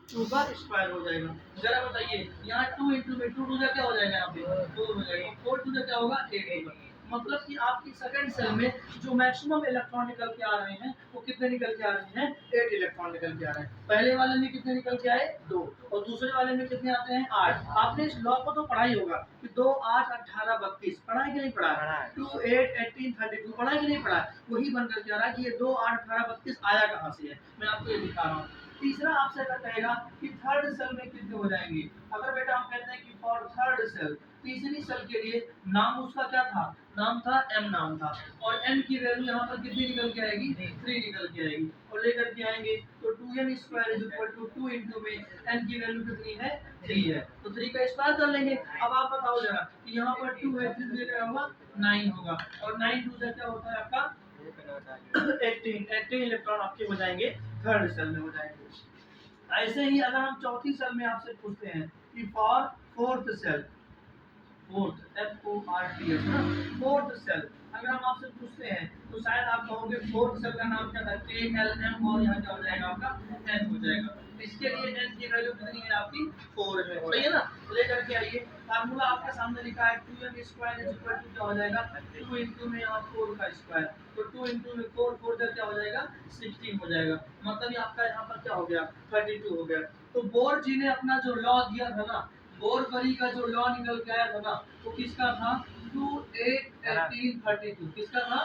2 का स्क्वायर हो जाएगा। जरा बताइए यहाँ 2 इंटू में 2 टू क्या हो जाएगा, यहाँ पे 4 हो जाएगा, 4 टू क्या होगा 8 होगा। मतलब कि आपकी सेकंड सेल में जो मैक्सिमम इलेक्ट्रॉन निकल के आ रहे हैं वो कितने निकल के आ रहे हैं, 8 इलेक्ट्रॉन निकल के आ रहे हैं। पहले वाले में कितने निकल के आए, 2, और दूसरे वाले में कितने आते हैं, 8। आपने इस लॉ को तो पढ़ा ही होगा कि 2 8 18 32 पढ़ा है कि नहीं पढ़ा है, 2 8 18 32 पढ़ा है कि नहीं पढ़ा है। वही बनकर के आ रहा है कि ये 2 8 18 32 आया कहाँ से है, मैं आपको ये दिखा रहा हूँ। तीसरा आपसे अगर कहेगा कि थर्ड सेल में कितने हो जाएंगे, अगर बेटा हम कहते हैं कि फॉर थर्ड सेल, तीसरी सेल के लिए नाम उसका क्या था, नाम था m नाम था, और n की वैल्यू यहाँ पर कितनी निकल के आएगी, 3 निकल के आएगी, और लेकर के आएंगे तो 2n square is equal to 2 into में n की वैल्यू कितनी है, 3 है, तो 3 का स्क्वायर कर लेंगे। अब आप बताओ जरा कि यहाँ पर 2 है, 3 क्या होगा, 9 होगा, और 9 2 से क्या होता है आपका 18 इलेक्ट्रॉन आपके हो जाएंगे, थर्ड सेल में हो जाएंगे। ऐसे ही अगर हम चौथी सेल में आपसे पूछते हैं कि for fourth cell, fourth FORTH ना, फोर्थ सेल अगर हम आपसे पूछते हैं तो शायद आप कहोगे फोर्थ सेल का नाम क्या था, KLM, और यहाँ क्या हो जाएगा आपका n हो जाएगा। इसके लिए n की वैल्यू कितनी है आपकी, 4 है, सही है ना। लेकर के आइए, फार्मूला आपके सामने लिखा है 2n square is equal to क्या हो जाएगा, 2 इंटू में यहाँ 4 का स्क्वायर, तो 2 इंटू में 4 4 क्या हो जाएगा, 16 हो जाएगा, मतलब ये आपका यहाँ पर क्या हो गया, 32 हो गया। तो बोर जी ने अपना जो लॉ दिया था ना, बोरबरी का जो लॉ निकल के आया था ना, वो किसका था, 2 8 18 32, किसका था,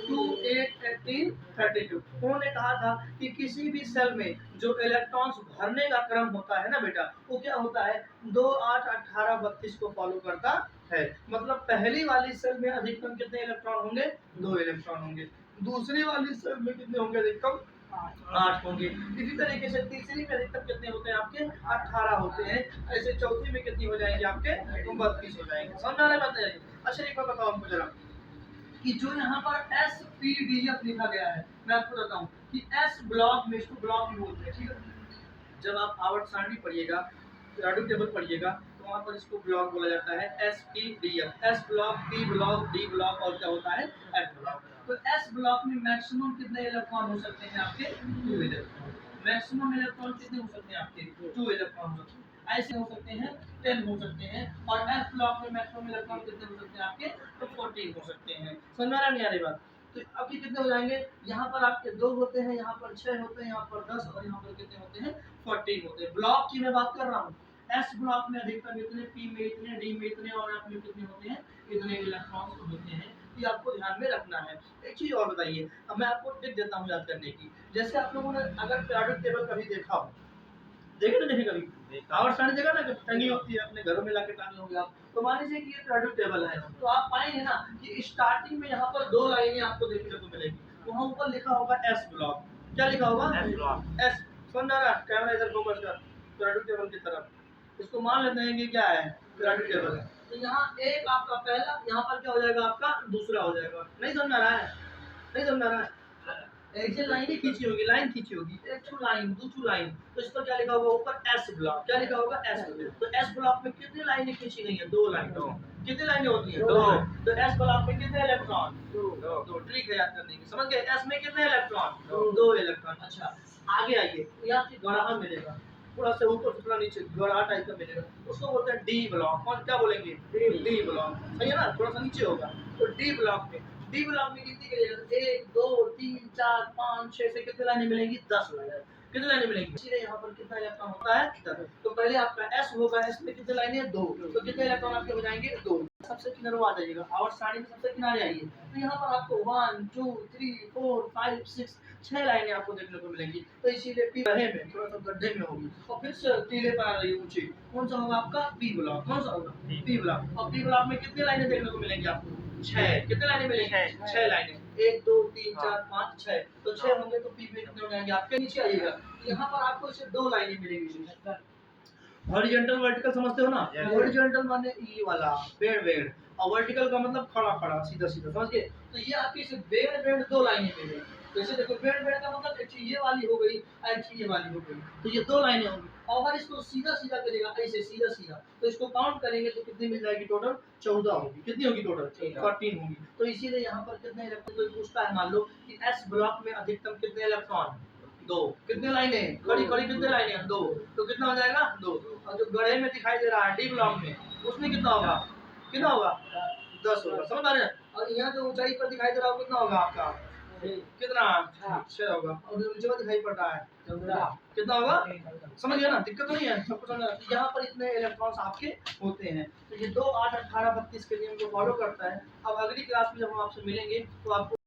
2 8 18 32। उन्होंने कहा था कि किसी भी सेल में जो इलेक्ट्रॉन्स भरने का क्रम होता है ना बेटा, वो क्या होता है, 2 8 18 32 को फॉलो करता है। मतलब पहली वाली सेल में अधिकतम कितने इलेक्ट्रॉन होंगे, 2 इलेक्ट्रॉन होंगे, दूसरी वाली सेल में कितने होंगे, अधिकतम 8 होंगे। इसी तरीके से तीसरी में अधिकतम कितने होते हैं आपके, 18 होते हैं। ऐसे चौथी में कितनी हो जाएंगे आपके, 32 हो जाएंगे। समझ आ रहा है बात है। अच्छा एक बार बताओ हमको जरा कि जो यहाँ पर SPDF लिखा गया है, मैं आपको बताऊं कि S ब्लॉक में, इसको ब्लॉक भी बोलते हैं, ठीक है। जब आप आवर्त सारणी पढ़िएगा, पीरियोडिक टेबल पढ़िएगा, तो वहाँ पर इसको ब्लॉक बोला जाता है, SPDF, S block, P block, D block, और क्या होता है, F ब्लॉक। तो S ब्लॉक में मैक्सिमम कितने इलेक्ट्रॉन हो सकते हैं आपके, 2 इलेक्ट्रॉन। मैक्सिमम इलेक्ट्रॉन कितने हो सकते हैं आपके, 2 इलेक्ट्रॉन हो सकते हैं। ऐसे हो सकते हैं 10 हो सकते हैं, और F ब्लॉक में मैक्सिमम इलेक्ट्रॉन कितने हो सकते हैं आपके, तो 14 हो सकते हैं। समझ में आ रहा नहीं आ रही बात। तो अब ये कितने हो जाएंगे, यहाँ पर आपके 2 होते हैं, यहाँ पर 6 होते हैं, यहाँ पर 10, और यहाँ पर कितने होते हैं, 14 होते हैं। ब्लॉक की मैं बात कर रहा हूँ। S ब्लॉक में अधिकतम इतने, P में इतने, D में इतने, और F में कितने होते हैं, इतने इलेक्ट्रॉन्स होते हैं। ये आपको ध्यान में रखना है। एक चीज और बताइए, अब मैं आपको टिप देता हूँ याद करने की। जैसे आप लोगों ने अगर पीरियोडिक टेबल कभी देखा हो, देखे ना, देखे कभी आवर्त सारणी देखा ना, टंगी होती है, अपने घरों में लाके टांगे होंगे आप, तो मान लीजिए कि ये पीरियोडिक टेबल है, तो आप पाएंगे ना कि स्टार्टिंग में यहाँ पर 2 लाइनें आपको देखने को मिलेगी, वहाँ ऊपर लिखा होगा S ब्लॉक। क्या लिखा होगा, S ब्लॉक, S। समझ आ रहा है, कैमरा इधर फोकस कर पीरियोडिक टेबल की तरफ, इसको मान लेते हैं कि क्या है, पीरियोडिक टेबल है। तो यहाँ एक आपका पहला, यहाँ पर क्या हो जाएगा आपका दूसरा हो जाएगा। नहीं समझ आ रहा है, नहीं समझ आ रहा है। एक से लाइन खींची होगी, लाइन खींची होगी, एक टू लाइन, दो टू लाइन, तो इस पर क्या लिखा होगा ऊपर, S ब्लॉक। क्या लिखा होगा, S ब्लॉक। तो S ब्लॉक में कितनी लाइनें खींची गई है, 2 लाइन। कितनी लाइनें होती हैं, 2। तो S ब्लॉक में कितने इलेक्ट्रॉन, 2। ट्रिक है याद करने की, समझ गए। S में कितने इलेक्ट्रॉन, 2 इलेक्ट्रॉन। अच्छा आगे आइए, यहाँ पे गड़हा मिलेगा, थोड़ा सा ऊपर से थोड़ा नीचे गड़हा टाइप का मिलेगा, उसको बोलते हैं D ब्लॉक। कौन, क्या बोलेंगे, D ब्लॉक, सही है ना, थोड़ा सा नीचे होगा। तो D ब्लॉक में, डी ब्लॉक में कितनी करिएगा, 1 2 3 4 5 6 से कितने लाइनें मिलेंगी, 10 लाइनें। कितने लाइनें मिलेंगी, इसीलिए यहाँ पर कितना इलेक्ट्रॉन होता है, 10। तो पहले आपका S होगा, S में कितने लाइनें, 2, तो कितने इलेक्ट्रॉन आपके हो जाएंगे, 2। सबसे किनारे आ जाइएगा, आवर्त सारणी में सबसे किनारे आइए, तो यहाँ पर आपको 1 2 3 4 5 6 6 लाइनें आपको देखने को मिलेंगी। तो इसीलिए P गड्ढे में, थोड़ा सा गड्ढे में होगी, और फिर से टीले पर आ रही है ऊंची, कौन सा होगा आपका, P ब्लॉक। कौन सा होगा, P ब्लॉक। और P ब्लॉक में कितनी लाइनें देखने को मिलेंगी आपको, 6। कितने लाइनें मिलेंगी, 6 लाइनें, 1 2 3 4 5 6, तो 6 होंगे तो P में कितने हो जाएंगे आपके, नीचे आइएगा, यहाँ पर आपको इसे 2 लाइनें मिलेंगी। हॉरिजॉन्टल वर्टिकल समझते हो ना, हॉरिजॉन्टल माने ये वाला बेड़ बेड़, और वर्टिकल का मतलब खड़ा खड़ा सीधा सीधा, समझ गए। तो ये आपकी इसे बेड़ बेड़ 2 लाइनें मिलेंगी। तो इसे देखो, बेड़ बेड़ का मतलब एक ये वाली हो गई, एक ये वाली हो गई, तो ये 2 लाइनें होंगी। और अगर इसको सीधा सीधा करेगा, ऐसे सीधा सीधा, तो इसको काउंट करेंगे तो कितनी मिल जाएगी, टोटल 14 होगी। कितनी होगी टोटल, 14 होगी। तो इसीलिए यहाँ पर कितने इलेक्ट्रॉन, कोई पूछता है मान लो कि S ब्लॉक में अधिकतम कितने इलेक्ट्रॉन, 2 कितने लाइनें खड़ी खड़ी कितने लाइनें 2 तो कितना हो जाएगा 2 और जो गड़े में दिखाई दे रहा है डी ब्लॉक में उसमें कितना होगा 10 होगा समझ पा रहे हैं और यहाँ जो ऊंचाई पर दिखाई दे रहा है कितना होगा आपका कितना 6 होगा और जो नीचे में दिखाई पड़ रहा है कितना होगा समझ गया ना दिक्कत नहीं है सबको समझ यहाँ पर इतने इलेक्ट्रॉन्स आपके होते हैं तो ये 2 8 18 32 के नियम को फॉलो करता है अब अगली क्लास में जब हम आपसे मिलेंगे तो आपको